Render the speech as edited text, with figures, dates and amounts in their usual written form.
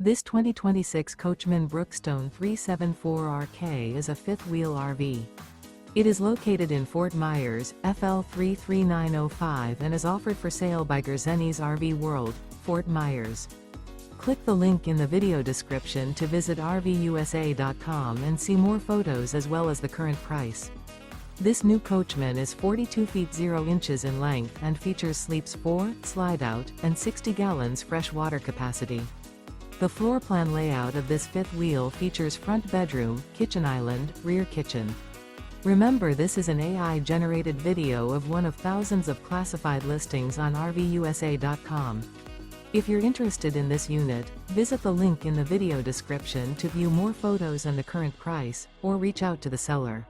This 2026 Coachmen Brookstone 374RK is a fifth-wheel RV. It is located in Fort Myers, FL 33905 and is offered for sale by Gerzeny's RV World, Fort Myers. Click the link in the video description to visit RVUSA.com and see more photos as well as the current price. This new Coachmen is 42 feet 0 inches in length and features sleeps 4, slide-out, and 60 gallons fresh water capacity. The floor plan layout of this fifth wheel features front bedroom, kitchen island, rear kitchen. Remember, this is an AI-generated video of one of thousands of classified listings on RVUSA.com. If you're interested in this unit, visit the link in the video description to view more photos and the current price, or reach out to the seller.